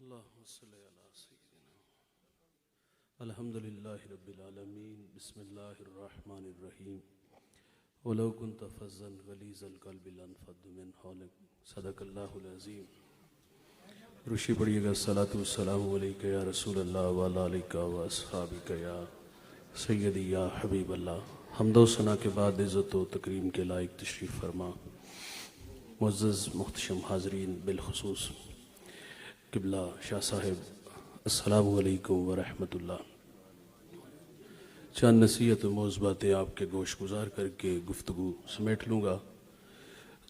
اللهم صل على سيدنا الحمد لله رب العالمين بسم الله الرحمن الرحيم ولو كنت فظا غليظ القلب لانفضوا من حولك صدق الله العظيم روشی پڑھیے گا الصلاۃ والسلام علیک یا رسول اللہ وعلی آلک و اصحابک یا سیدی یا حبیب اللہ. حمد و ثنا کے بعد عزت و تکریم کے لائق تشریف فرما معزز محتشم حاضرین، بالخصوص قبلہ شاہ صاحب، السلام علیکم ورحمۃ اللہ. چند نصیحت و موضوع باتیں آپ کے گوش گزار کر کے گفتگو سمیٹ لوں گا.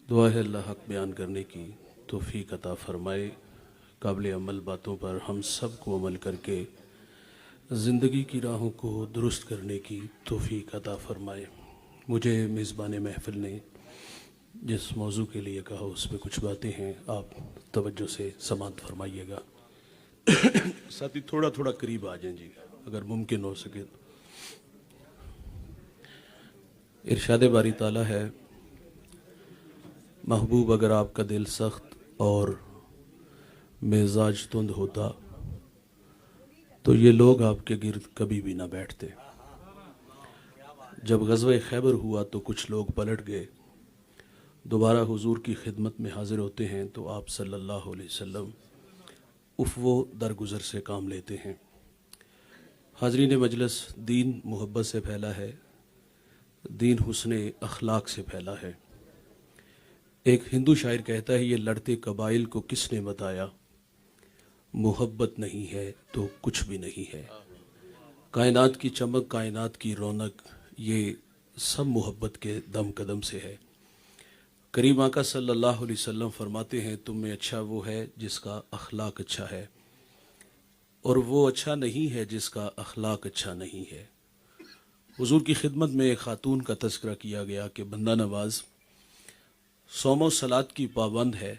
دعا ہے اللہ حق بیان کرنے کی توفیق عطا فرمائے. قابل عمل باتوں پر ہم سب کو عمل کر کے زندگی کی راہوں کو درست کرنے کی توفیق عطا فرمائے. مجھے میزبان محفل نے جس موضوع کے لیے کہا اس میں کچھ باتیں ہیں، آپ توجہ سے سماعت فرمائیے گا. ساتھی تھوڑا تھوڑا قریب آ جائیں جی اگر ممکن ہو سکے. ارشاد باری تعالیٰ ہے، محبوب اگر آپ کا دل سخت اور مزاج تند ہوتا تو یہ لوگ آپ کے گرد کبھی بھی نہ بیٹھتے. جب غزوہ خیبر ہوا تو کچھ لوگ پلٹ گئے، دوبارہ حضور کی خدمت میں حاضر ہوتے ہیں تو آپ صلی اللہ علیہ وسلم افو درگزر سے کام لیتے ہیں. حاضرین مجلس، دین محبت سے پھیلا ہے، دین حسن اخلاق سے پھیلا ہے. ایک ہندو شاعر کہتا ہے، یہ لڑتے قبائل کو کس نے بتایا، محبت نہیں ہے تو کچھ بھی نہیں ہے. کائنات کی چمک، کائنات کی رونق، یہ سب محبت کے دم قدم سے ہے. کریم آقا صلی اللہ علیہ وسلم فرماتے ہیں، تم میں اچھا وہ ہے جس کا اخلاق اچھا ہے، اور وہ اچھا نہیں ہے جس کا اخلاق اچھا نہیں ہے. حضور کی خدمت میں ایک خاتون کا تذکرہ کیا گیا کہ بندہ نواز صوم و صلات کی پابند ہے،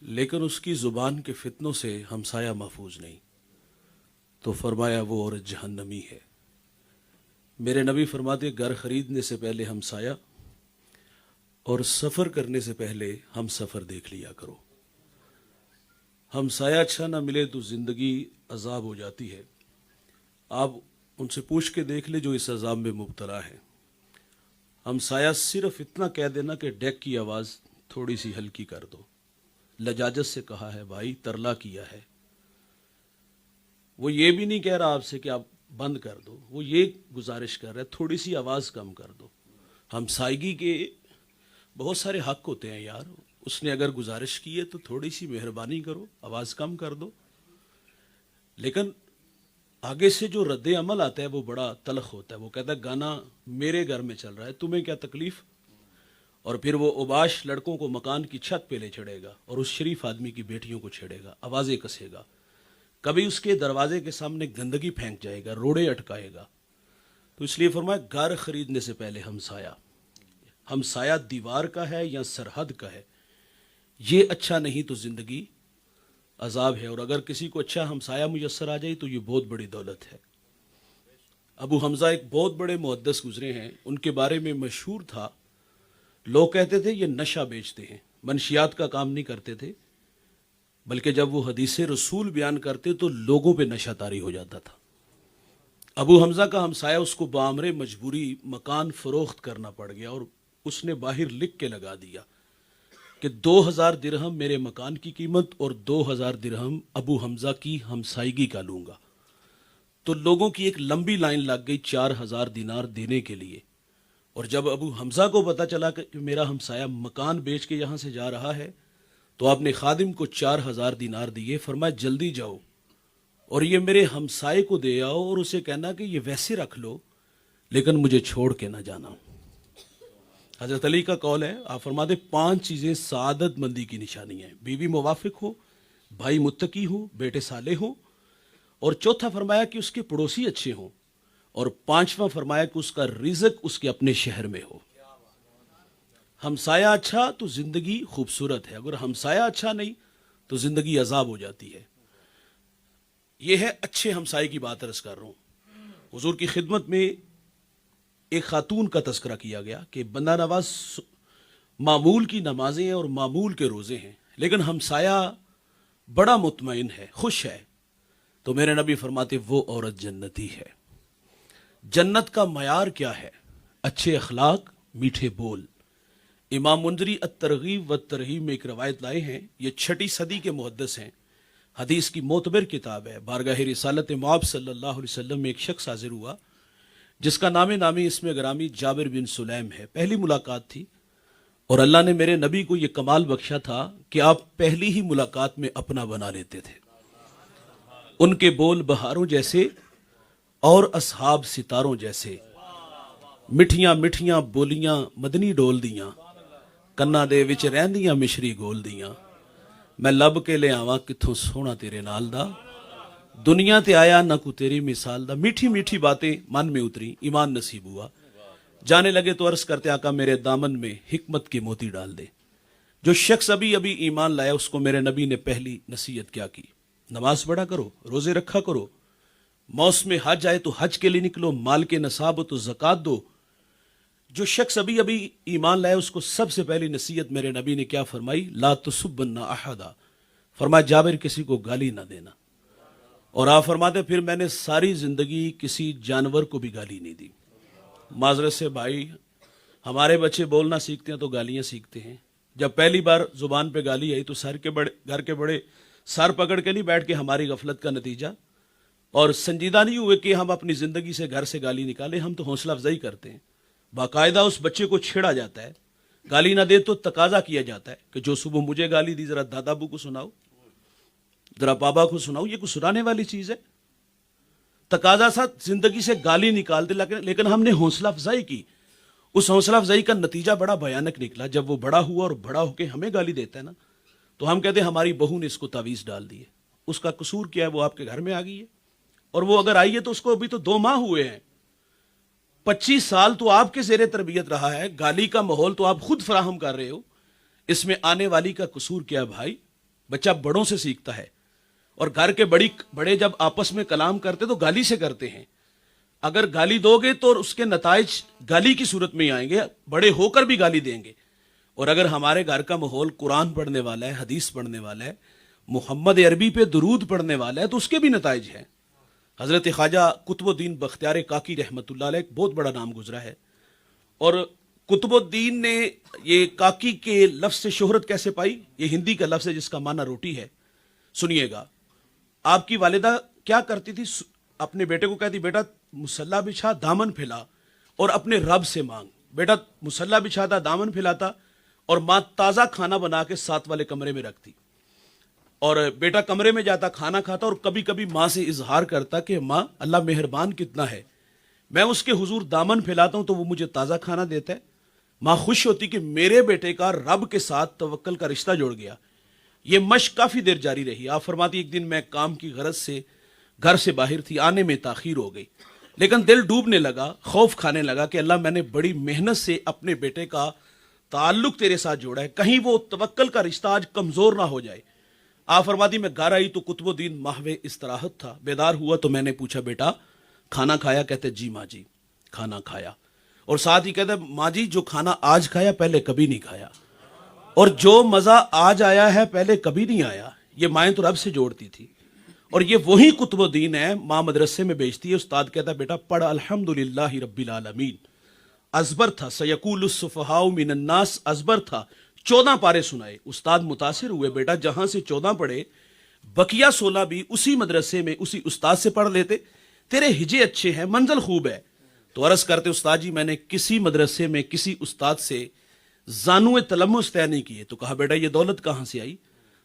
لیکن اس کی زبان کے فتنوں سے ہمسایہ محفوظ نہیں. تو فرمایا وہ عورت جہنمی ہے. میرے نبی فرماتے، گھر خریدنے سے پہلے ہمسایہ اور سفر کرنے سے پہلے ہم سفر دیکھ لیا کرو. ہمسایہ اچھا نہ ملے تو زندگی عذاب ہو جاتی ہے. آپ ان سے پوچھ کے دیکھ لیں جو اس عذاب میں مبتلا ہے. ہمسایہ صرف اتنا کہہ دینا کہ ڈیک کی آواز تھوڑی سی ہلکی کر دو، لجاجت سے کہا ہے بھائی، ترلا کیا ہے. وہ یہ بھی نہیں کہہ رہا آپ سے کہ آپ بند کر دو، وہ یہ گزارش کر رہا ہے تھوڑی سی آواز کم کر دو. ہمسائیگی کے بہت سارے حق ہوتے ہیں یار، اس نے اگر گزارش کی ہے تو تھوڑی سی مہربانی کرو، آواز کم کر دو. لیکن آگے سے جو رد عمل آتا ہے وہ بڑا تلخ ہوتا ہے. وہ کہتا ہے گانا میرے گھر میں چل رہا ہے، تمہیں کیا تکلیف. اور پھر وہ اوباش لڑکوں کو مکان کی چھت پہ لے چڑھے گا اور اس شریف آدمی کی بیٹیوں کو چھیڑے گا، آوازیں کسے گا. کبھی اس کے دروازے کے سامنے گندگی پھینک جائے گا، روڑے اٹکائے گا. تو اس لیے فرمایا گھر خریدنے سے پہلے ہمسایہ. ہمسایہ دیوار کا ہے یا سرحد کا ہے، یہ اچھا نہیں تو زندگی عذاب ہے. اور اگر کسی کو اچھا ہمسایہ میسر آ جائے تو یہ بہت بڑی دولت ہے. ابو حمزہ ایک بہت بڑے محدث گزرے ہیں، ان کے بارے میں مشہور تھا، لوگ کہتے تھے یہ نشہ بیچتے ہیں. منشیات کا کام نہیں کرتے تھے، بلکہ جب وہ حدیث رسول بیان کرتے تو لوگوں پہ نشہ طاری ہو جاتا تھا. ابو حمزہ کا ہمسایہ اس کو بامر مجبوری مکان فروخت کرنا پڑ گیا، اور اس نے باہر لکھ کے لگا دیا کہ 2000 درہم میرے مکان کی قیمت اور 2000 درہم ابو حمزہ کی ہمسائیگی کا لوں گا. تو لوگوں کی ایک لمبی لائن لگ گئی 4000 دینار دینے کے لیے. اور جب ابو حمزہ کو پتا چلا کہ میرا ہمسایہ مکان بیچ کے یہاں سے جا رہا ہے تو آپ نے خادم کو 4000 دینار دیے. فرمایا جلدی جاؤ اور یہ میرے ہمسائے کو دے آؤ اور اسے کہنا کہ یہ ویسے رکھ لو لیکن مجھے چھوڑ کے نہ جانا. حضرت علی کا قول ہے، آپ فرماتے 5 چیزیں سعادت مندی کی نشانی ہیں: بیوی موافق ہو، بھائی متقی ہو، بیٹے صالح ہوں، اور چوتھا فرمایا کہ اس کے پڑوسی اچھے ہوں، اور 5واں فرمایا کہ اس کا رزق اس کے اپنے شہر میں ہو. ہمسایہ اچھا تو زندگی خوبصورت ہے، اگر ہمسایہ اچھا نہیں تو زندگی عذاب ہو جاتی ہے. یہ ہے اچھے ہمسائے کی بات عرض کر رہا ہوں. حضور کی خدمت میں ایک خاتون کا تذکرہ کیا گیا کہ بندہ نواز معمول کی نمازیں اور معمول کے روزے ہیں، لیکن ہمسایہ بڑا مطمئن ہے، خوش ہے، تو میرے نبی فرماتے وہ عورت جنتی ہے۔ جنت کا معیار کیا ہے؟ اچھے اخلاق، میٹھے بول۔ امام منذری الترغیب والترہیب میں ایک روایت لائے ہیں، یہ 6 صدی کے محدث ہیں، حدیث کی معتبر کتاب ہے۔ بارگاہ رسالت مآب صلی اللہ علیہ وسلم میں ایک شخص حاضر ہوا جس کا نامی اس میں گرامی جابر بن سلیم ہے۔ پہلی ملاقات تھی اور اللہ نے میرے نبی کو یہ کمال بخشا تھا کہ آپ پہلی ہی ملاقات میں اپنا بنا لیتے تھے۔ ان کے بول بہاروں جیسے اور اصحاب ستاروں جیسے، مٹھیاں مٹھیاں بولیاں مدنی ڈول دیاں، کنا دے وچ رہندیاں مشری گول دیاں، میں لب کے لے آواں کتھوں سونا تیرے نال دا، دنیا تے آیا نہ کو تیری مثال دا۔ میٹھی میٹھی باتیں من میں اتری، ایمان نصیب ہوا۔ جانے لگے تو عرض کرتے آقا میرے دامن میں حکمت کے موتی ڈال دے۔ جو شخص ابھی ایمان لایا اس کو میرے نبی نے پہلی نصیحت کیا کی؟ نماز پڑھا کرو، روزے رکھا کرو، موسم حج آئے تو حج کے لیے نکلو، مال کے نصاب ہو تو زکوٰۃ دو۔ جو شخص ابھی ایمان لائے اس کو سب سے پہلی نصیحت میرے نبی نے کیا فرمائی؟ لا تسبن احدا، فرمایا جابر کسی کو گالی نہ دینا۔ اور آپ فرماتے پھر میں نے ساری زندگی کسی جانور کو بھی گالی نہیں دی۔ معذرت سے بھائی، ہمارے بچے بولنا سیکھتے ہیں تو گالیاں سیکھتے ہیں۔ جب پہلی بار زبان پہ گالی آئی تو گھر کے بڑے سر پکڑ کے نہیں بیٹھ کے ہماری غفلت کا نتیجہ اور سنجیدہ نہیں ہوئے کہ ہم اپنی زندگی سے گھر سے گالی نکالیں، ہم تو حوصلہ افزائی کرتے ہیں۔ باقاعدہ اس بچے کو چھیڑا جاتا ہے، گالی نہ دے تو تقاضا کیا جاتا ہے کہ جو صبح مجھے گالی دی ذرا دادا ابو کو سناؤ، ذرا بابا کو سناؤ۔ یہ کوئی سنانے والی چیز ہے؟ تقاضا سا زندگی سے گالی نکال دے، لیکن ہم نے حوصلہ افزائی کی۔ اس حوصلہ افزائی کا نتیجہ بڑا بھیانک نکلا۔ جب وہ بڑا ہوا اور بڑا ہو کے ہمیں گالی دیتا ہے نا تو ہم کہتے ہیں ہماری بہو نے اس کو تعویذ ڈال دی ہے۔ اس کا قصور کیا ہے؟ وہ آپ کے گھر میں آ گئی ہے، اور وہ اگر آئی ہے تو اس کو ابھی تو 2 ماہ ہوئے ہیں، 25 سال تو آپ کے زیر تربیت رہا ہے، گالی کا ماحول تو آپ خود فراہم کر رہے ہو، اس میں آنے والی کا قصور کیا ہے بھائی؟ بچہ بڑوں سے سیکھتا ہے، اور گھر کے بڑے جب آپس میں کلام کرتے تو گالی سے کرتے ہیں۔ اگر گالی دو گے تو اس کے نتائج گالی کی صورت میں آئیں گے، بڑے ہو کر بھی گالی دیں گے۔ اور اگر ہمارے گھر کا ماحول قرآن پڑھنے والا ہے، حدیث پڑھنے والا ہے، محمد عربی پہ درود پڑھنے والا ہے، تو اس کے بھی نتائج ہیں۔ حضرت خواجہ قطب الدین بختیار کاکی رحمۃ اللہ علیہ ایک بہت بڑا نام گزرا ہے، اور قطب الدین نے یہ کاکی کے لفظ سے شہرت کیسے پائی؟ یہ ہندی کا لفظ ہے جس کا معنی روٹی ہے۔ سنیے گا، آپ کی والدہ کیا کرتی تھی؟ اپنے بیٹے کو کہتی بیٹا مصلی بچھا، دامن پھیلا اور اپنے رب سے مانگ۔ بیٹا مصلی بچھاتا، دامن پھیلاتا، اور ماں تازہ کھانا بنا کے ساتھ والے کمرے میں رکھتی، اور بیٹا کمرے میں جاتا، کھانا کھاتا، اور کبھی کبھی ماں سے اظہار کرتا کہ ماں اللہ مہربان کتنا ہے، میں اس کے حضور دامن پھیلاتا ہوں تو وہ مجھے تازہ کھانا دیتا ہے۔ ماں خوش ہوتی کہ میرے بیٹے کا رب کے ساتھ توکل کا رشتہ جڑ گیا۔ یہ مشق کافی دیر جاری رہی۔ آپ فرماتی ایک دن میں کام کی غرض سے گھر سے باہر تھی، آنے میں تاخیر ہو گئی، لیکن دل ڈوبنے لگا، خوف کھانے لگا کہ اللہ میں نے بڑی محنت سے اپنے بیٹے کا تعلق تیرے ساتھ جوڑا ہے، کہیں وہ توکل کا رشتہ آج کمزور نہ ہو جائے۔ آپ فرماتی میں گھر آئی تو قطب الدین محو استراحت تھا۔ بیدار ہوا تو میں نے پوچھا بیٹا کھانا کھایا؟ کہتے جی ماں جی کھانا کھایا، اور ساتھ ہی کہتے ماں جی جو کھانا آج کھایا پہلے کبھی نہیں کھایا، اور جو مزہ آج آیا ہے پہلے کبھی نہیں آیا۔ یہ مائیں تو رب سے جوڑتی تھی، اور یہ وہی قطب الدین ہے، ماں مدرسے میں بیچتی ہے، استاد کہتا بیٹا پڑھ الحمدللہ رب العالمین۔ ازبر تھا، سیقول السفہاء من الناس، ازبر تھا، 14 پارے سنائے۔ استاد متاثر ہوئے، بیٹا جہاں سے 14 پڑھے بقیہ 16 بھی اسی مدرسے میں اسی استاد سے پڑھ لیتے، تیرے ہجے اچھے ہیں، منزل خوب ہے۔ تو عرض کرتے استاد جی میں نے کسی مدرسے میں کسی استاد سے زانو تلمس طے نہیں کیے۔ تو کہا بیٹا یہ دولت کہاں سے آئی؟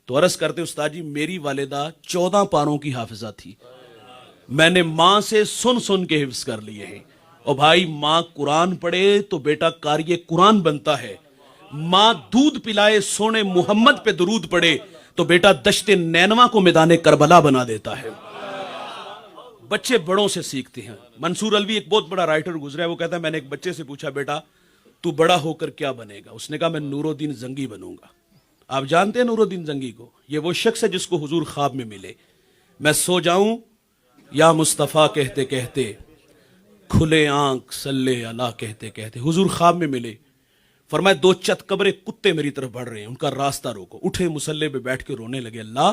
تو عرض کرتے استاد جی میری والدہ 14 پاروں کی حافظہ تھی، میں نے ماں سے سن کے حفظ کر لیے ہیں۔ اور بھائی ماں قرآن پڑھے تو بیٹا قاری قرآن بنتا ہے، ماں دودھ پلائے سونے محمد پہ درود پڑھے تو بیٹا دشت نینوا کو میدان کربلا بنا دیتا ہے۔ بچے بڑوں سے سیکھتے ہیں۔ منصور الوی ایک بہت بڑا رائٹر گزرا ہے، وہ کہتا ہے میں نے ایک بچے سے پوچھا بیٹا تو بڑا ہو کر کیا بنے گا؟ اس نے کہا میں نور الدین زنگی بنوں گا۔ آپ جانتے ہیں نور الدین زنگی کو؟ یہ وہ شخص ہے جس کو حضور خواب میں ملے، میں سو جاؤں یا مصطفیٰ کہتے کہتے، کھلے آنکھ صلی اللہ کہتے کہتے، حضور خواب میں ملے، فرمائے 2 چت قبرے کتے میری طرف بڑھ رہے ہیں، ان کا راستہ روکو۔ اٹھے مصلی پہ بیٹھ کے رونے لگے، اللہ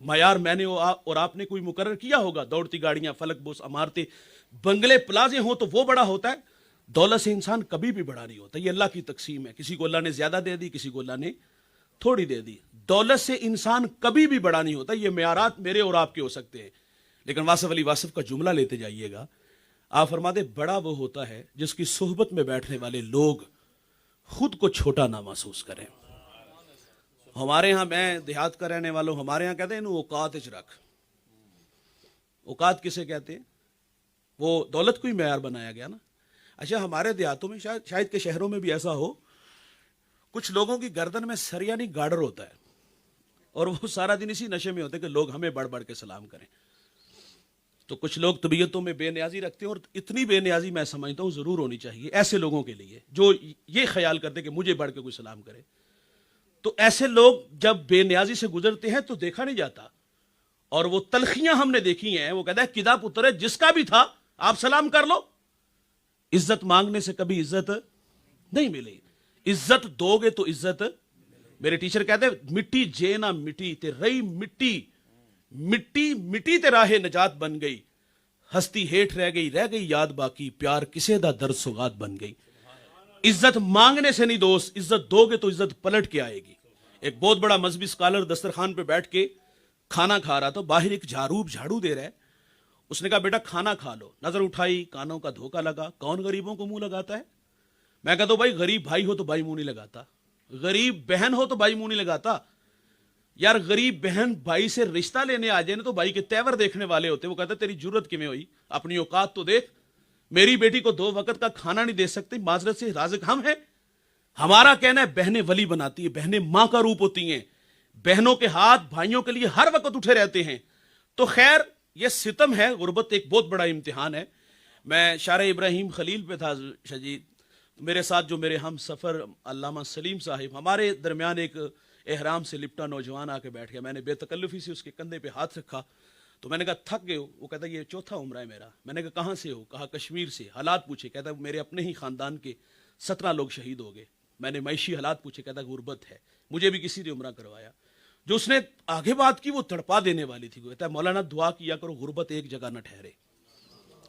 معیار میں نے اور آپ نے کوئی مقرر کیا ہوگا. دوڑتی گاڑیاں, فلک بوس عمارتیں, بنگلے, پلازے ہوں تو وہ بڑا ہوتا ہے. دولت سے انسان کبھی بھی بڑا نہیں ہوتا. یہ اللہ کی تقسیم ہے. کسی کو اللہ نے زیادہ دے دی, کسی کو اللہ نے تھوڑی دے دی. دولت سے انسان کبھی بھی بڑا نہیں ہوتا. یہ معیارات میرے اور آپ کے ہو سکتے ہیں, لیکن واصف علی واصف کا جملہ لیتے جائیے گا. آپ فرماتے بڑا وہ ہوتا ہے جس کی صحبت میں بیٹھنے والے لوگ خود کو چھوٹا نہ محسوس کریں. ہمارے ہاں, میں دیہات کا رہنے والوں, ہمارے ہاں کہتے ہیں اوقات اچ رکھ. اوقات کسے کہتے ہیں؟ وہ دولت کو ہی معیار بنایا گیا نا. اچھا, ہمارے دیہاتوں میں شاید کہ شہروں میں بھی ایسا ہو, کچھ لوگوں کی گردن میں سر یعنی گارڈر ہوتا ہے, اور وہ سارا دن اسی نشے میں ہوتے ہیں کہ لوگ ہمیں بڑھ بڑھ کے سلام کریں. تو کچھ لوگ طبیعتوں میں بے نیازی رکھتے ہیں, اور اتنی بے نیازی میں سمجھتا ہوں ضرور ہونی چاہیے ایسے لوگوں کے لیے جو یہ خیال کرتے کہ مجھے بڑھ کے کوئی سلام کرے. تو ایسے لوگ جب بے نیازی سے گزرتے ہیں تو دیکھا نہیں جاتا, اور وہ تلخیاں ہم نے دیکھی ہیں. وہ کہتا ہے کدا پتر جس کا بھی تھا آپ سلام کر لو. عزت مانگنے سے کبھی عزت نہیں ملے. عزت دو گے تو عزت. میرے ٹیچر کہتے ہیں مٹی جے نہ مٹی تے رہی مٹی, مٹی مٹی تے راہ نجات بن گئی, ہستی ہیٹ رہ گئی یاد باقی, پیار کسے دا درد سوغات بن گئی. عزت مانگنے سے نہیں دوست, عزت دو گے تو عزت پلٹ کے آئے گی. ایک بہت بڑا مذہبی سکالر دسترخوان پہ بیٹھ کے کھانا کھا رہا تھا, باہر ایک جھاڑو دے رہا ہے. اس نے کہا بیٹا کھانا کھا لو. نظر اٹھائی, کانوں کا دھوکہ لگا. کون غریبوں کو منہ لگاتا ہے؟ میں کہتا ہوں بھائی غریب بھائی ہو تو بھائی منہ نہیں لگاتا, غریب بہن ہو تو بھائی منہ نہیں لگاتا. یار غریب بہن بھائی سے رشتہ لینے آ جائے نا تو بھائی کے تیور دیکھنے والے ہوتے. وہ کہتا ہے تیری جرت کیویں ہوئی, اپنی اوقات تو دیکھ. میری بیٹی کو 2 وقت کا کھانا نہیں دے سکتے, معذرت سے رازق ہم ہیں. ہمارا کہنا ہے بہنیں ولی بناتی ہیں, بہنیں ماں کا روپ ہوتی ہیں. بہنوں کے ہاتھ بھائیوں کے لیے ہر وقت اٹھے رہتے ہیں. تو خیر یہ ستم ہے, غربت ایک بہت بڑا امتحان ہے. میں شارع ابراہیم خلیل پہ تھا شجید, میرے ساتھ جو میرے ہم سفر علامہ سلیم صاحب, ہمارے درمیان ایک احرام سے لپٹا نوجوان آ کے بیٹھ گیا. میں نے بے تکلفی سے اس کے کندھے پہ ہاتھ رکھا تو میں نے کہا تھک گئے ہو؟ وہ کہتا یہ 4تھا عمرہ ہے میرا. میں نے کہا کہاں سے ہو؟ کہا کشمیر سے. حالات پوچھے, کہتا میرے اپنے ہی خاندان کے 17 لوگ شہید ہو گئے. میں نے معاشی حالات پوچھے, کہتا غربت ہے. مجھے بھی کسی نے عمرہ کروایا. جو اس نے آگے بات کی وہ تڑپا دینے والی تھی. وہ کہتا ہے مولانا دعا کیا کرو غربت ایک جگہ نہ ٹھہرے,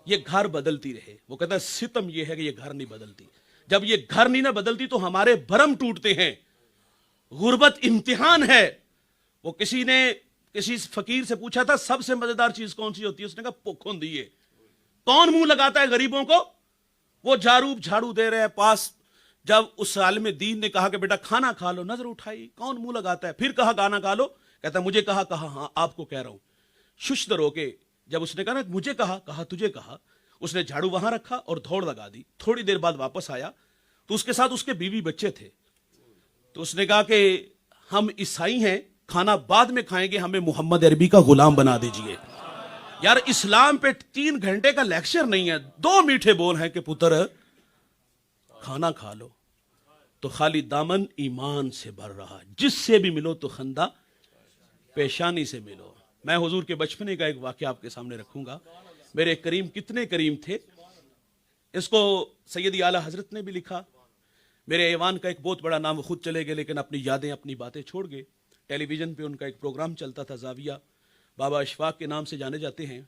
یہ گھر بدلتی رہے. وہ کہتا ہے ستم یہ ہے کہ یہ گھر نہیں بدلتی. جب یہ گھر نہیں نہ بدلتی تو ہمارے بھرم ٹوٹتے ہیں. غربت امتحان ہے. وہ کسی نے کسی فقیر سے پوچھا تھا سب سے مزیدار چیز کون سی ہوتی ہے؟ اس نے کہا پوکھن دیے. کون منہ لگاتا ہے غریبوں کو؟ وہ جھاڑو دے رہے ہیں پاس. جب اس عالم دین نے کہا کہ بیٹا کھانا کھا لو, نظر اٹھائی, کون منہ لگاتا ہے؟ پھر کہا کھانا کھا لو. کہتا مجھے کہا ہاں آپ کو کہہ رہا ہوں. ششدر ہو کے جب اس نے کہا نا مجھے کہا تجھے کہا, اس نے جھاڑو وہاں رکھا اور دوڑ لگا دی. تھوڑی دیر بعد واپس آیا تو اس کے ساتھ اس کے بیوی بچے تھے. تو اس نے کہا کہ ہم عیسائی ہیں, کھانا بعد میں کھائیں گے, ہمیں محمد عربی کا غلام بنا دیجئے. یار اسلام پہ 3 گھنٹے کا لیکچر نہیں ہے, 2 میٹھے بول ہیں کہ پتر کھانا کھا لو. تو خالی دامن ایمان سے بھر رہا, جس سے بھی ملو تو خندہ پیشانی سے ملو. میں حضور کے بچپنے کا ایک واقعہ آپ کے سامنے رکھوں گا. میرے کریم کتنے کریم تھے. اس کو سیدی اعلیٰ حضرت نے بھی لکھا. میرے ایوان کا ایک بہت بڑا نام خود چلے گئے, لیکن اپنی یادیں اپنی باتیں چھوڑ گئے. ٹیلی ویژن پہ ان کا ایک پروگرام چلتا تھا, زاویہ, بابا اشفاق کے نام سے جانے جاتے ہیں.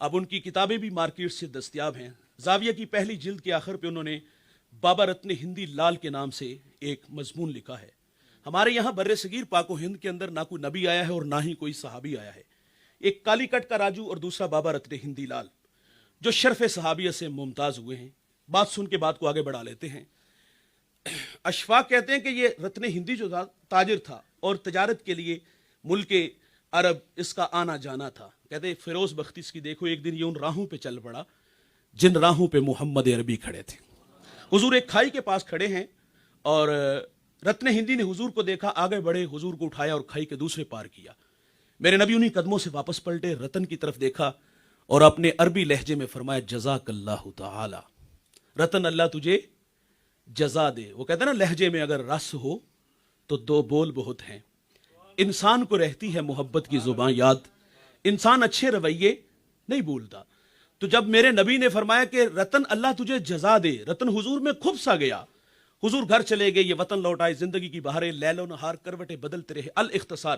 اب ان کی کتابیں بھی مارکیٹ سے دستیاب ہیں. زاویہ کی پہلی جلد کے آخر پہ انہوں نے بابا رتن ہندی لال کے نام سے ایک مضمون لکھا ہے. ہمارے یہاں بر صغیر پاک و ہند کے اندر نہ کوئی نبی آیا ہے اور نہ ہی کوئی صحابی آیا ہے. ایک کالی کٹ کا راجو اور دوسرا بابا رتن ہندی لال, جو شرف صحابیہ سے ممتاز ہوئے ہیں. بات سن کے بات کو آگے بڑھا لیتے ہیں. اشفاق کہتے ہیں کہ یہ رتن ہندی جو تاجر تھا اور تجارت کے لیے ملک عرب اس کا آنا جانا تھا. کہتے ہیں فیروز بختی اس کی دیکھو, ایک دن یہ ان راہوں پہ چل پڑا جن راہوں پہ محمد عربی کھڑے تھے. حضور ایک کھائی کے پاس کھڑے ہیں اور رتن ہندی نے حضور کو دیکھا, آگے بڑھے, حضور کو اٹھایا اور کھائی کے دوسرے پار کیا. میرے نبی انہی قدموں سے واپس پلٹے, رتن کی طرف دیکھا اور اپنے عربی لہجے میں فرمایا جزاک اللہ تعالی, رتن اللہ تجھے جزا دے. وہ کہتے ہیں نا لہجے میں اگر رس ہو تو 2 بول بہت ہیں. انسان کو رہتی ہے محبت کی زبان یاد, انسان اچھے رویے نہیں بھولتا. تو جب میرے نبی نے فرمایا کہ رتن اللہ تجھے جزا دے, رتن حضور میں کھب سا گیا. حضور گھر چلے گئے, یہ وطن لوٹ آئے, زندگی کی بہاریں لیل و نہار کروٹیں بدلتے رہے. الاختصار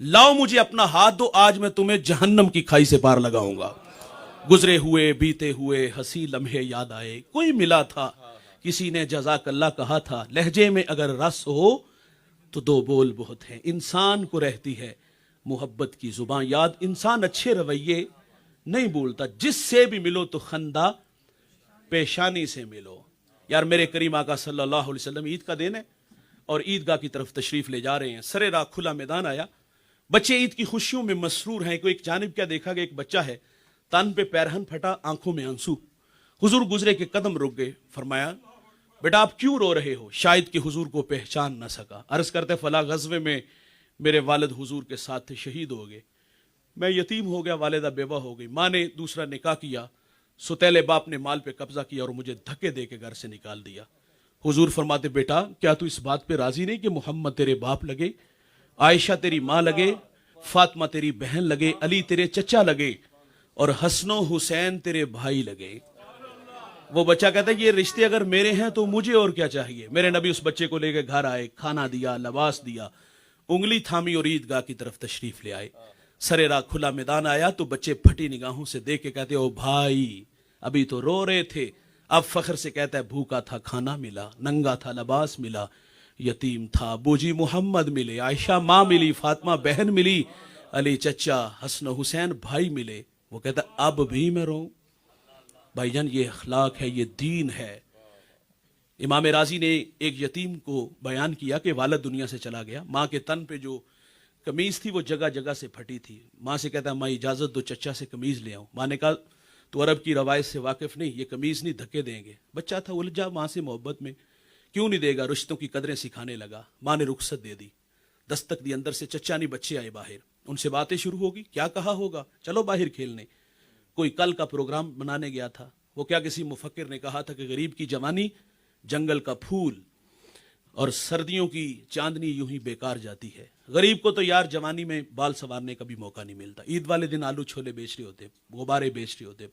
لاؤ مجھے اپنا ہاتھ دو، آج میں تمہیں جہنم کی کھائی سے پار لگاؤں گا۔ گزرے ہوئے بیتے ہوئے ہنسی لمحے یاد آئے، کوئی ملا تھا کسی نے جزاک اللہ کہا تھا، لہجے میں اگر رس ہو تو دو بول بہت ہیں، انسان کو رہتی ہے محبت کی زباں یاد، انسان اچھے رویے نہیں بولتا، جس سے بھی ملو تو خندہ پیشانی سے ملو۔ یار میرے کریم آقا صلی اللہ علیہ وسلم عید کا دن ہے اور عیدگاہ کی طرف تشریف لے جا رہے ہیں، سرے راہ کھلا میدان آیا، بچے عید کی خوشیوں میں مسرور ہیں، کوئی ایک جانب کیا دیکھا کہ ایک بچہ ہے، تن پہ پیرہن پھٹا، آنکھوں میں آنسو، حضور گزرے کے قدم رک گئے، فرمایا بیٹا آپ کیوں رو رہے ہو؟ شاید کہ حضور کو پہچان نہ سکا، عرض کرتے فلاں غزوے میں میرے والد حضور کے ساتھ تھے، شہید ہو گئے، میں یتیم ہو گیا، والدہ بیوہ ہو گئی، ماں نے دوسرا نکاح کیا، ستیلے باپ نے مال پہ قبضہ کیا اور مجھے دھکے دے کے گھر سے نکال دیا۔ حضور فرماتے بیٹا کیا تو اس بات پہ راضی نہیں کہ محمد تیرے باپ لگے، عائشہ تیری ماں لگے، فاطمہ تیری بہن لگے، علی تیرے چچا لگے اور حسن و حسین تیرے بھائی لگے۔ وہ بچہ کہتا ہے یہ رشتے اگر میرے ہیں تو مجھے اور کیا چاہیے؟ میرے نبی اس بچے کو لے کے گھر آئے، کھانا دیا، لباس دیا، انگلی تھامی اور عیدگاہ کی طرف تشریف لے آئے، سرے راہ کھلا میدان آیا تو بچے پھٹی نگاہوں سے دیکھ کے کہتے او بھائی ابھی تو رو رہے تھے، اب فخر سے کہتا ہے بھوکا تھا کھانا ملا، ننگا تھا لباس ملا، یتیم تھا بوجی محمد ملے، عائشہ ماں ملی، فاطمہ بہن ملی، علی چچا، حسن و حسین بھائی ملے۔ وہ کہتا ہے اب بھی میں روں؟ بھائی جان یہ اخلاق ہے، یہ دین ہے۔ امام راضی نے ایک یتیم کو بیان کیا کہ والد دنیا سے چلا گیا، ماں کے تن پہ جو قمیض تھی وہ جگہ جگہ سے پھٹی تھی، ماں سے کہتا ہے ماں اجازت دو چچا سے قمیض لے آؤں، ماں نے کہا تو عرب کی روایت سے واقف نہیں، یہ قمیض نہیں دھکے دیں گے، بچہ تھا الجھا ماں سے محبت میں، کیوں نہیں دے گا، رشتوں کی قدریں سکھانے لگا، ماں نے رخصت دے دی، دستک دی اندر سے چچا نہیں بچے آئے باہر، ان سے باتیں شروع ہوگی، کیا کہا ہوگا چلو باہر کھیلنے، کوئی کل کا پروگرام بنانے گیا تھا، وہ کیا کسی مفکر نے کہا تھا کہ غریب کی جوانی جنگل کا پھول اور سردیوں کی چاندنی یوں ہی بیکار جاتی ہے، غریب کو تو یار جوانی میں بال سنوارنے کا بھی موقع نہیں ملتا، عید والے دن آلو چھولے بیچ رہے ہوتے، غبارے بیچ رہے ہوتے،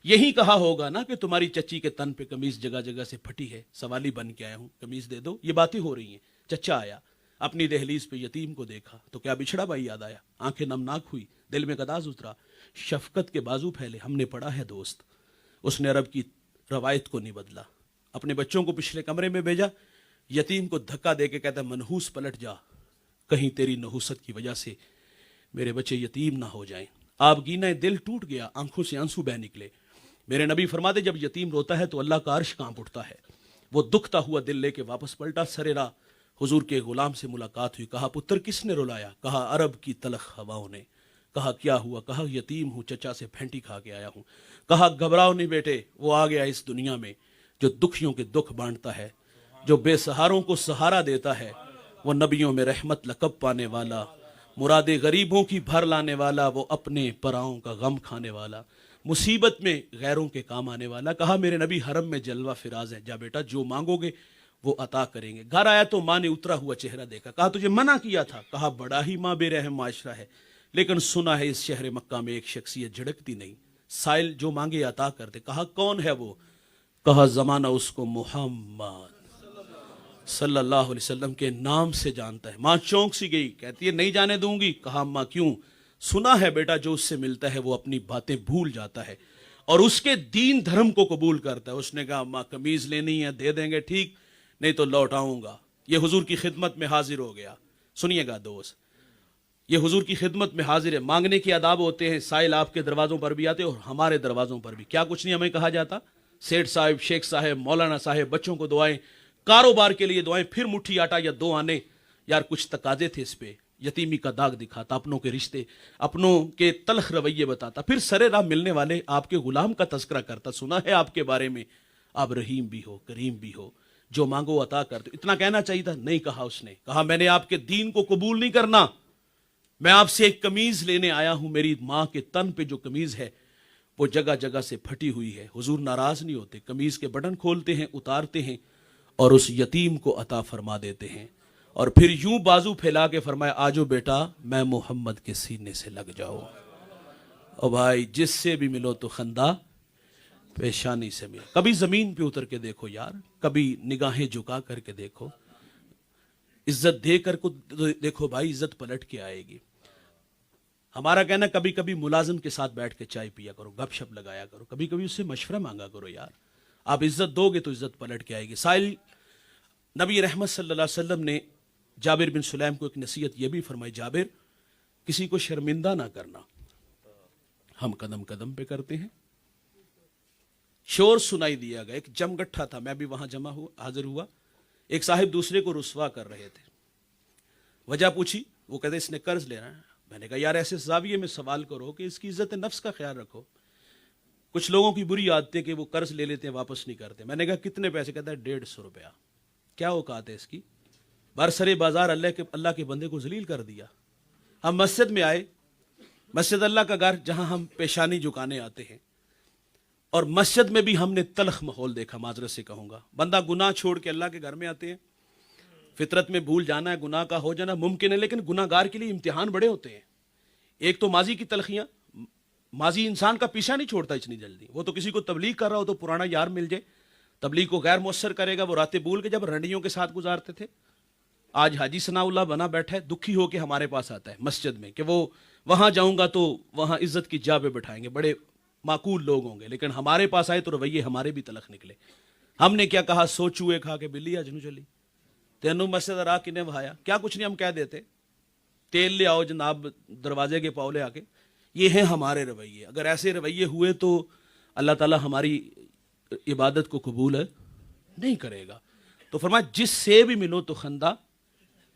یہی کہا ہوگا نا کہ تمہاری چچی کے تن پہ قمیض جگہ جگہ سے پھٹی ہے، سوالی بن کے آیا ہوں قمیض دے دو، یہ باتیں ہو رہی ہیں۔ چچا آیا، اپنی دہلیز پہ یتیم کو دیکھا تو کیا بچھڑا بھائی یاد آیا، آنکھیں نمناک ہوئی، دل میں گداز اترا، شفقت کے بازو پھیلے، ہم نے پڑھا ہے دوست، اس نے عرب کی روایت کو نہیں بدلا، اپنے بچوں کو پچھلے کمرے میں بھیجا، یتیم کو دھکا دے کے کہتا ہے منحوس پلٹ جا، کہیں تیری نحوست کی وجہ سے میرے بچے یتیم نہ ہو جائیں۔ آپ گینا دل ٹوٹ گیا، آنکھوں سے آنسو بہ نکلے۔ میرے نبی فرماتے جب یتیم روتا ہے تو اللہ کا عرش کانپ اٹھتا ہے، وہ دکھتا ہوا دل لے کے واپس پلٹا، سرے راہ حضور کے غلام سے ملاقات ہوئی، کہا پتر کس نے رلایا؟ کہا عرب کی تلخ ہواؤں نے۔ کہا کیا ہوا؟ کہا یتیم ہوں، چچا سے پھینٹی کھا کے آیا ہوں۔ کہا گھبراؤ نہیں بیٹے، وہ آ گیا اس دنیا میں جو دکھیوں کے دکھ بانٹتا ہے، جو بے سہاروں کو سہارا دیتا ہے، وہ نبیوں میں رحمت لقب پانے والا، مراد غریبوں کی بھر لانے والا، وہ اپنے پراؤں کا غم کھانے والا، مصیبت میں غیروں کے کام آنے والا۔ کہا میرے نبی حرم میں جلوہ فراز ہے، جا بیٹا جو مانگو گے وہ عطا کریں گے۔ گھر آیا تو ماں نے اترا ہوا چہرہ دیکھا، کہا تجھے منع کیا تھا، کہا بڑا ہی ماں بے رحم معاشرہ ہے، لیکن سنا ہے اس شہر مکہ میں ایک شخصیت جھڑکتی نہیں، سائل جو مانگے عطا کرتے۔ کہا کون ہے وہ؟ کہا زمانہ اس کو محمد صلی اللہ علیہ وسلم کے نام سے جانتا ہے۔ ماں چونک سی گئی، کہتی ہے نہیں جانے دوں گی۔ کہا ماں کیوں؟ سنا ہے بیٹا جو اس سے ملتا ہے وہ اپنی باتیں بھول جاتا ہے اور اس کے دین دھرم کو قبول کرتا ہے۔ اس نے کہا ماں قمیض لینی ہے دے دیں گے ٹھیک، نہیں تو لوٹ آؤں گا۔ یہ حضور کی خدمت میں حاضر ہو گیا۔ سنیے گا دوست، یہ حضور کی خدمت میں حاضر ہے۔ مانگنے کے آداب ہوتے ہیں، سائل آپ کے دروازوں پر بھی آتے اور ہمارے دروازوں پر بھی، کیا کچھ نہیں ہمیں کہا جاتا؟ سیٹھ صاحب، شیخ صاحب، مولانا صاحب، بچوں کو دعائیں، کاروبار کے لیے دعائیں، پھر مٹھی آٹا یا دو آنے۔ یار کچھ تقاضے تھے اس پہ، یتیمی کا داغ دکھاتا، اپنوں کے رشتے، اپنوں کے تلخ رویے بتاتا، پھر سرے راہ ملنے والے آپ کے غلام کا تذکرہ کرتا، سنا ہے آپ کے بارے میں آپ رحیم بھی ہو، کریم بھی ہو، جو مانگو عطا کر دو۔ اتنا کہنا چاہیے تھا، نہیں کہا اس نے، کہا میں نے آپ کے دین کو قبول نہیں کرنا، میں آپ سے ایک قمیض لینے آیا ہوں، میری ماں کے تن پہ جو قمیض ہے وہ جگہ جگہ سے پھٹی ہوئی ہے۔ حضور ناراض نہیں ہوتے، قمیض کے بٹن کھولتے ہیں، اتارتے ہیں اور اس یتیم کو عطا فرما دیتے ہیں، اور پھر یوں بازو پھیلا کے فرمایا آجو بیٹا میں محمد کے سینے سے لگ جاؤ۔ اور بھائی جس سے بھی ملو تو خندہ پیشانی سے ملو۔ کبھی زمین پہ اتر کے دیکھو یار، کبھی نگاہیں جھکا کر کے دیکھو، عزت دے کر کو دیکھو بھائی عزت پلٹ کے آئے گی. ہمارا کہنا کبھی کبھی ملازم کے ساتھ بیٹھ کے چائے پیا کرو, گپ شپ لگایا کرو, کبھی کبھی اس سے مشورہ مانگا کرو یار. آپ عزت دو گے تو عزت پلٹ کے آئے گی. سائل نبی رحمت صلی اللہ علیہ وسلم نے جابر بن سلیم کو ایک نصیحت یہ بھی فرمائی, جابر کسی کو شرمندہ نہ کرنا, ہم قدم قدم پہ کرتے ہیں. شور سنائی دیا گیا, ایک جم گٹھا تھا, میں بھی وہاں حاضر ہوا. ایک صاحب دوسرے کو رسوا کر رہے تھے, وجہ پوچھی, وہ کہتے اس نے قرض لینا ہے. میں نے کہا یار ایسے زاویے میں سوال کرو کہ اس کی عزت نفس کا خیال رکھو. کچھ لوگوں کی بری عادت ہے کہ وہ قرض لے لیتے ہیں واپس نہیں کرتے. میں نے کہا کتنے پیسے؟ کہتا ہے 150 روپیہ. کیا اوقات ہے اس کی؟ برسر بازار اللہ کے بندے کو ذلیل کر دیا. ہم مسجد میں آئے, مسجد اللہ کا گھر جہاں ہم پیشانی جھکانے آتے ہیں, اور مسجد میں بھی ہم نے تلخ ماحول دیکھا. معذرت سے کہوں گا, بندہ گناہ چھوڑ کے اللہ کے گھر میں آتے ہیں. فطرت میں بھول جانا ہے, گناہ کا ہو جانا ممکن ہے, لیکن گناہ گار کے لیے امتحان بڑے ہوتے ہیں. ایک تو ماضی کی تلخیاں, ماضی انسان کا پیچھا نہیں چھوڑتا اتنی جلدی. وہ تو کسی کو تبلیغ کر رہا ہو تو پرانا یار مل جائے, تبلیغ کو غیر مؤثر کرے گا. وہ راتیں بھول کے جب رنڈیوں کے ساتھ گزارتے تھے, آج حاجی ثناء اللہ بنا بیٹھا ہے, دکھی ہو کے ہمارے پاس آتا ہے مسجد میں کہ وہ وہاں جاؤں گا تو وہاں عزت کی جا پہ بٹھائیں گے, بڑے معقول لوگ ہوں گے. لیکن ہمارے پاس آئے تو رویے ہمارے بھی تلخ نکلے. ہم نے کیا کہا, سو چوہے کھا کے بلی اج نو چلی, تینوں مسجد راہ کنے وہایا, کیا کچھ نہیں ہم کہہ دیتے. تیل لے آؤ جناب دروازے کے پاؤ لے آ کے. یہ ہیں ہمارے رویے. اگر ایسے رویے ہوئے تو اللہ تعالیٰ ہماری عبادت کو قبول نہیں کرے گا. تو فرمایا جس سے بھی ملو تو خندہ.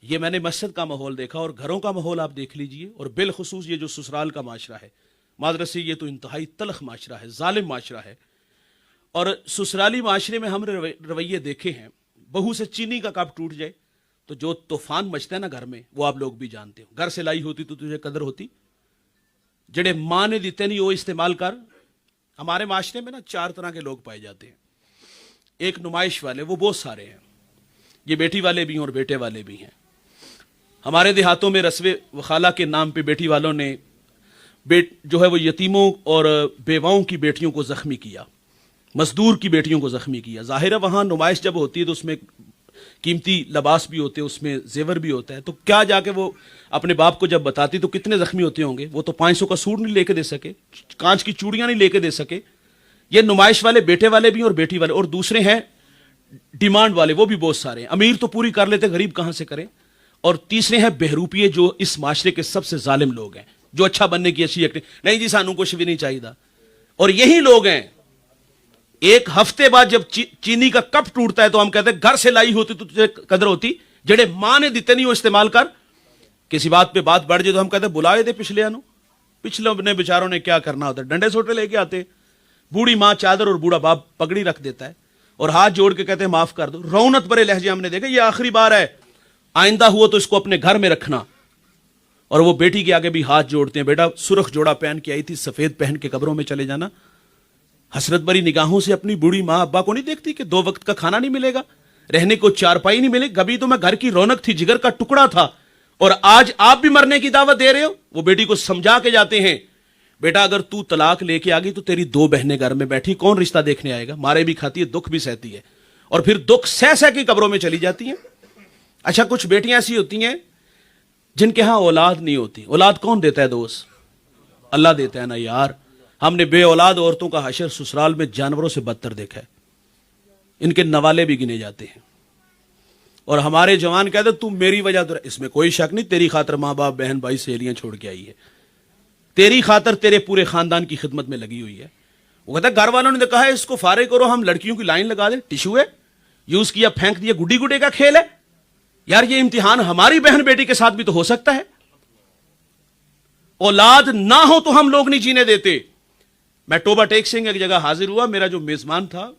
یہ میں نے مسجد کا ماحول دیکھا, اور گھروں کا ماحول آپ دیکھ لیجئے, اور بالخصوص یہ جو سسرال کا معاشرہ ہے, معذرت سے یہ تو انتہائی تلخ معاشرہ ہے, ظالم معاشرہ ہے. اور سسرالی معاشرے میں ہم رویے دیکھے ہیں. بہو سے چینی کا کپ ٹوٹ جائے تو جو طوفان مچتا ہے نا گھر میں, وہ آپ لوگ بھی جانتے ہو. گھر سے لائی ہوتی تو تجھے قدر ہوتی, جڑے ماں نے دیتے نہیں وہ استعمال کر. ہمارے معاشرے میں نا 4 طرح کے لوگ پائے جاتے ہیں. ایک نمائش والے, وہ بہت سارے ہیں, یہ بیٹی والے بھی ہیں اور بیٹے والے بھی ہیں. ہمارے دیہاتوں میں رسوے وخالہ کے نام پہ بیٹی والوں نے جو ہے وہ یتیموں اور بیواؤں کی بیٹیوں کو زخمی کیا, مزدور کی بیٹیوں کو زخمی کیا. ظاہر ہے وہاں نمائش جب ہوتی ہے تو اس میں قیمتی لباس بھی ہوتے ہیں, اس میں زیور بھی ہوتا ہے. تو کیا جا کے وہ اپنے باپ کو جب بتاتی تو کتنے زخمی ہوتے ہوں گے. وہ تو 500 کا سوٹ نہیں لے کے دے سکے, کانچ کی چوڑیاں نہیں لے کے دے سکے. یہ نمائش والے بیٹے والے بھی اور بیٹی والے. اور دوسرے ہیں ڈیمانڈ والے, وہ بھی بہت سارے ہیں. امیر تو پوری کر لیتے, غریب کہاں سے کریں. اور تیسرے ہیں بہروپیے, جو اس معاشرے کے سب سے ظالم لوگ ہیں, جو اچھا بننے کی اچھی ایکٹنگ, نہیں جی سانوں کچھ بھی نہیں چاہیے. اور یہی لوگ ہیں, ایک ہفتے بعد جب چینی کا کپ ٹوٹتا ہے تو ہم کہتے ہیں گھر سے لائی ہوتی تو تجھے قدر ہوتی, جڑے ماں نے دیتے نہیں وہ استعمال کر. کسی بات پہ بات بڑھ جائے تو ہم کہتے ہیں بلائے دے پچھلے انو, پچھلے اپنے بیچاروں نے کیا کرنا ہوتا ہے, ڈنڈے سوٹے لے کے آتے. بوڑھی ماں چادر اور بوڑھا باپ پگڑی رکھ دیتا ہے اور ہاتھ جوڑ کے کہتے ہیں معاف کر دو. رونت برے لہجے ہم نے دیکھا, یہ آخری بار ہے, آئندہ ہوا تو اس کو اپنے گھر میں رکھنا. اور وہ بیٹی کے آگے بھی ہاتھ جوڑتے ہیں, بیٹا سرخ جوڑا پہن کے آئی تھی, سفید پہن کے قبروں میں چلے جانا. حسرت بری نگاہوں سے اپنی بوڑھی ماں ابا کو نہیں دیکھتی کہ 2 وقت کا کھانا نہیں ملے گا, رہنے کو چارپائی نہیں ملے. کبھی تو میں گھر کی رونق تھی, جگر کا ٹکڑا تھا, اور آج آپ بھی مرنے کی دعوت دے رہے ہو. وہ بیٹی کو سمجھا کے جاتے ہیں, بیٹا اگر تو طلاق لے کے آ گئی تو تیری 2 بہنیں گھر میں بیٹھی, کون رشتہ دیکھنے آئے گا. مارے بھی کھاتی ہے, دکھ بھی سہتی ہے, اور پھر دکھ سہ سہ کی قبروں میں چلی جاتی ہیں. اچھا کچھ بیٹیاں ایسی ہوتی ہیں جن کے ہاں اولاد نہیں ہوتی. اولاد کون دیتا ہے دوست؟ اللہ دیتا ہے نا یار. ہم نے بے اولاد عورتوں کا حشر سسرال میں جانوروں سے بدتر دیکھا ہے. ان کے نوالے بھی گنے جاتے ہیں. اور ہمارے جوان کہتے تو میری وجہ تو, اس میں کوئی شک نہیں, تیری خاطر ماں باپ بہن بھائی سہیلیاں چھوڑ کے آئی ہے, تیری خاطر تیرے پورے خاندان کی خدمت میں لگی ہوئی ہے. وہ کہتا ہے گھر والوں نے کہا ہے اس کو فارغ کرو, ہم لڑکیوں کی لائن لگا دیں, ٹیشو ہے یوز کیا پھینک دیا, گڈی گڈے کا کھیل ہے. یار یہ امتحان ہماری بہن بیٹی کے ساتھ بھی تو ہو سکتا ہے. اولاد نہ ہو تو ہم لوگ نہیں جینے دیتے. میں ٹوبہ ٹیک سنگھ ایک جگہ حاضر ہوا, میرا جو میزبان تھا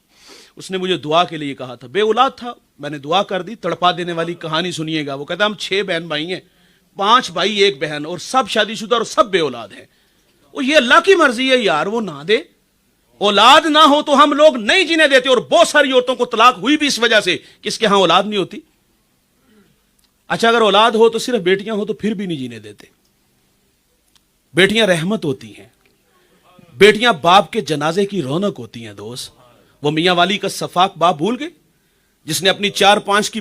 اس نے مجھے دعا کے لیے کہا تھا, بے اولاد تھا, میں نے دعا کر دی. تڑپا دینے والی کہانی سنیے گا. وہ کہتا ہم 6 بہن بھائی ہیں, 5 بھائی 1 بہن, اور سب شادی شدہ اور سب بے اولاد ہیں. وہ یہ اللہ کی مرضی ہے یار, وہ نہ دے. اولاد نہ ہو تو ہم لوگ نہیں جینے دیتے. اور بہت ساری عورتوں کو طلاق ہوئی بھی اس وجہ سے کہ اس کے ہاں اولاد نہیں ہوتی. اچھا اگر اولاد ہو تو صرف بیٹیاں ہو تو پھر بھی نہیں جینے دیتے. بیٹیاں رحمت ہوتی ہیں, بیٹیاں باپ کے جنازے کی رونق ہوتی ہیں دوست. وہ میاں والی کا صفاق باپ بھول گئے جس نے اپنی 4-5 کی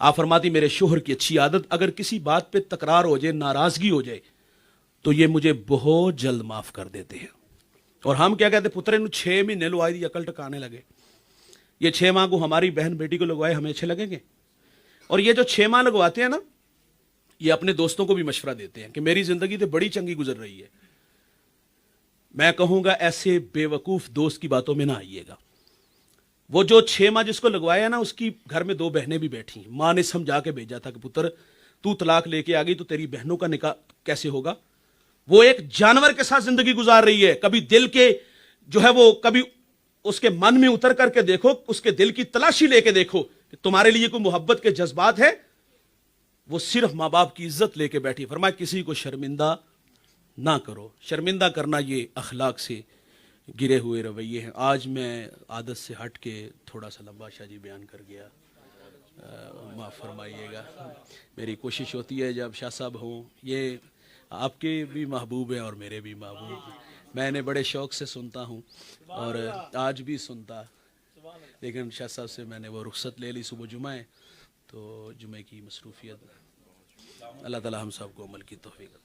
آپ فرماتی میرے شوہر کی اچھی عادت اگر کسی بات پہ تکرار ہو جائے ناراضگی ہو جائے تو یہ مجھے بہت جلد معاف کر دیتے ہیں. اور ہم کیا کہتے پترے نو 6 مہینے لوائی دی عقل ٹکانے لگے. یہ 6 ماہ کو ہماری بہن بیٹی کو لگوائے ہمیں اچھے لگیں گے؟ اور یہ جو 6 ماہ لگواتے ہیں نا یہ اپنے دوستوں کو بھی مشورہ دیتے ہیں کہ میری زندگی تو بڑی چنگی گزر رہی ہے. میں کہوں گا ایسے بے وقوف دوست کی باتوں میں نہ آئیے گا. وہ جو 6 ماہ جس کو لگوایا نا اس کی گھر میں 2 بہنیں بھی بیٹھی ہیں. ماں نے سمجھا کے بھیجا تھا کہ پتر تو طلاق لے کے آ گئی تو تیری بہنوں کا نکاح کیسے ہوگا. وہ ایک جانور کے ساتھ زندگی گزار رہی ہے. کبھی دل کے جو ہے وہ کبھی اس کے من میں اتر کر کے دیکھو, اس کے دل کی تلاشی لے کے دیکھو کہ تمہارے لیے کوئی محبت کے جذبات ہے. وہ صرف ماں باپ کی عزت لے کے بیٹھی. فرمایا کسی کو شرمندہ نہ کرو. شرمندہ کرنا یہ اخلاق سے گرے ہوئے رویے ہیں. آج میں عادت سے ہٹ کے تھوڑا سا لمبا شاہ جی بیان کر گیا, معاف فرمائیے گا. میری کوشش ہوتی ہے جب شاہ صاحب ہوں, یہ آپ کے بھی محبوب ہیں اور میرے بھی محبوب ہیں, میں انہیں بڑے شوق سے سنتا ہوں اور آج بھی سنتا, لیکن شاہ صاحب سے میں نے وہ رخصت لے لی. صبح جمعہ ہے تو جمعہ کی مصروفیت. اللہ تعالی ہم سب کو عمل کی توفیق